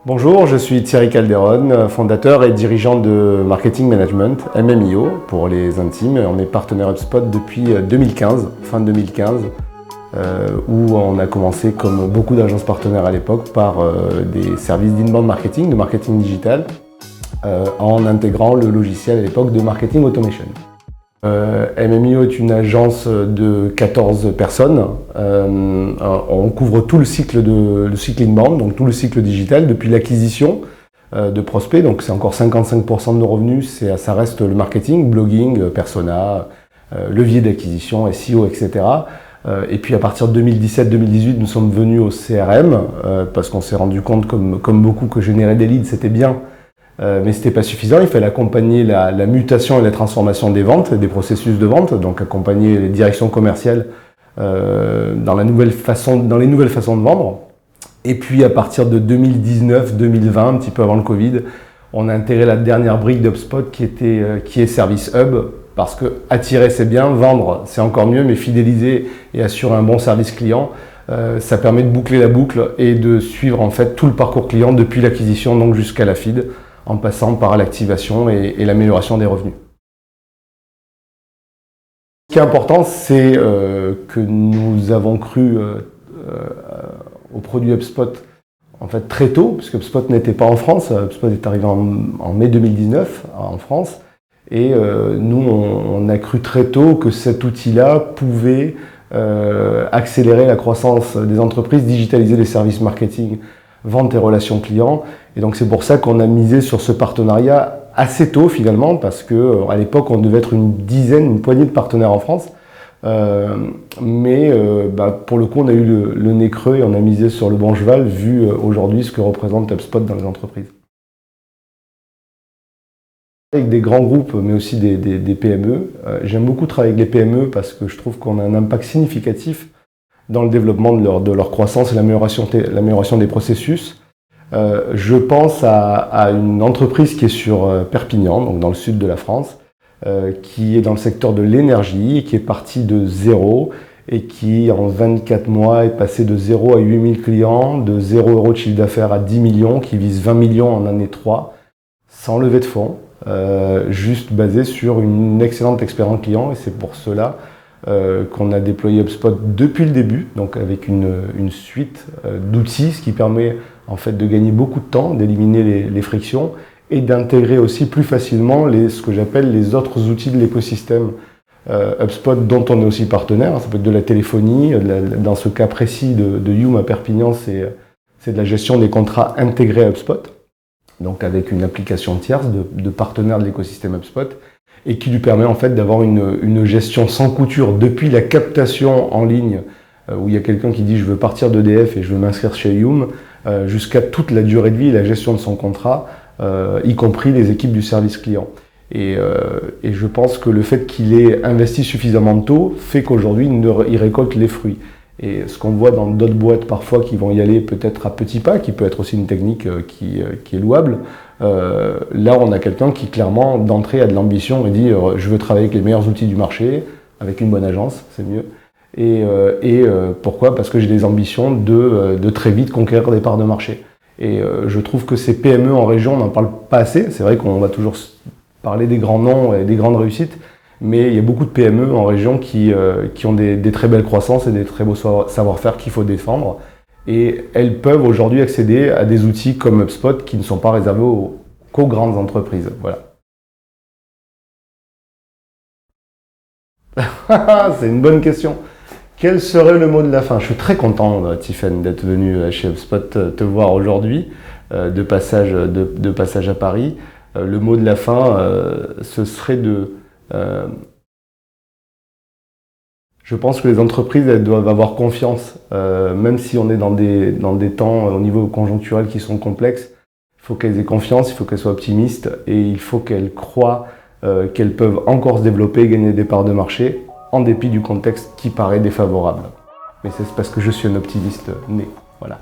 Bonjour, je suis Thierry Calderon, fondateur et dirigeant de Marketing Management, MMIO pour les intimes. On est partenaire HubSpot depuis 2015, fin 2015, où on a commencé comme beaucoup d'agences partenaires à l'époque par des services d'inbound marketing, de marketing digital, en intégrant le logiciel à l'époque de marketing automation. MMIO est une agence de 14 personnes. On couvre tout le cycle inbound, donc tout le cycle digital, depuis l'acquisition de prospects. Donc c'est encore 55% de nos revenus, ça reste le marketing, blogging, persona, levier d'acquisition, SEO, etc. Et puis à partir de 2017-2018, nous sommes venus au CRM parce qu'on s'est rendu compte, comme beaucoup, que générer des leads, c'était bien. Mais ce n'était pas suffisant, il fallait accompagner la mutation et la transformation des ventes, des processus de vente, donc accompagner les directions commerciales dans les nouvelles façons de vendre. Et puis à partir de 2019-2020, un petit peu avant le Covid, on a intégré la dernière brique d'HubSpot qui est Service Hub, parce que attirer c'est bien, vendre c'est encore mieux, mais fidéliser et assurer un bon service client, ça permet de boucler la boucle et de suivre en fait tout le parcours client depuis l'acquisition donc jusqu'à la feed, en passant par l'activation et l'amélioration des revenus. Ce qui est important, c'est que nous avons cru au produit HubSpot en fait, très tôt, puisque HubSpot n'était pas en France. HubSpot est arrivé en mai 2019 en France. Et nous, on a cru très tôt que cet outil-là pouvait accélérer la croissance des entreprises, digitaliser les services marketing, vente et relations clients. Et donc c'est pour ça qu'on a misé sur ce partenariat assez tôt finalement, parce qu'à l'époque on devait être une poignée de partenaires en France. Mais pour le coup on a eu le nez creux et on a misé sur le bon cheval vu aujourd'hui ce que représente HubSpot dans les entreprises. Avec des grands groupes mais aussi des PME. J'aime beaucoup travailler avec les PME parce que je trouve qu'on a un impact significatif dans le développement de leur croissance et l'amélioration des processus. Je pense à une entreprise qui est sur Perpignan, donc dans le sud de la France, qui est dans le secteur de l'énergie et qui est partie de zéro et qui en 24 mois est passé de 0 à 8000 clients, de 0 € de chiffre d'affaires à 10 millions, qui vise 20 millions en année 3, sans levée de fonds, juste basé sur une excellente expérience client, et c'est pour cela qu'on a déployé HubSpot depuis le début, donc avec une suite d'outils, ce qui permet en fait de gagner beaucoup de temps, d'éliminer les frictions et d'intégrer aussi plus facilement ce que j'appelle les autres outils de l'écosystème HubSpot dont on est aussi partenaire. Ça peut être de la téléphonie, dans ce cas précis de Youm à Perpignan, c'est de la gestion des contrats intégrés à HubSpot, donc avec une application tierce de partenaire de l'écosystème HubSpot, et qui lui permet en fait d'avoir une gestion sans couture depuis la captation en ligne où il y a quelqu'un qui dit je veux partir d'EDF et je veux m'inscrire chez Youm, jusqu'à toute la durée de vie et la gestion de son contrat, y compris les équipes du service client. Et je pense que le fait qu'il ait investi suffisamment tôt fait qu'aujourd'hui il récolte les fruits. Et ce qu'on voit dans d'autres boîtes parfois qui vont y aller peut-être à petits pas, qui peut être aussi une technique qui est louable, là on a quelqu'un qui clairement d'entrée a de l'ambition et dit je veux travailler avec les meilleurs outils du marché, avec une bonne agence, c'est mieux. Et pourquoi? Parce que j'ai des ambitions de très vite conquérir des parts de marché. Et je trouve que ces PME en région, on n'en parle pas assez. C'est vrai qu'on va toujours parler des grands noms et des grandes réussites, mais il y a beaucoup de PME en région qui ont des très belles croissances et des très beaux savoir-faire qu'il faut défendre. Et elles peuvent aujourd'hui accéder à des outils comme HubSpot qui ne sont pas réservés qu'aux grandes entreprises. Voilà. C'est une bonne question. Quel serait le mot de la fin? Je suis très content, Tiffen, d'être venu chez HubSpot te voir aujourd'hui, de passage à Paris. Le mot de la fin, ce serait je pense que les entreprises elles doivent avoir confiance, même si on est dans des temps au niveau conjoncturel qui sont complexes. Il faut qu'elles aient confiance, il faut qu'elles soient optimistes et il faut qu'elles croient qu'elles peuvent encore se développer et gagner des parts de marché en dépit du contexte qui paraît défavorable. Mais c'est parce que je suis un optimiste né. Voilà.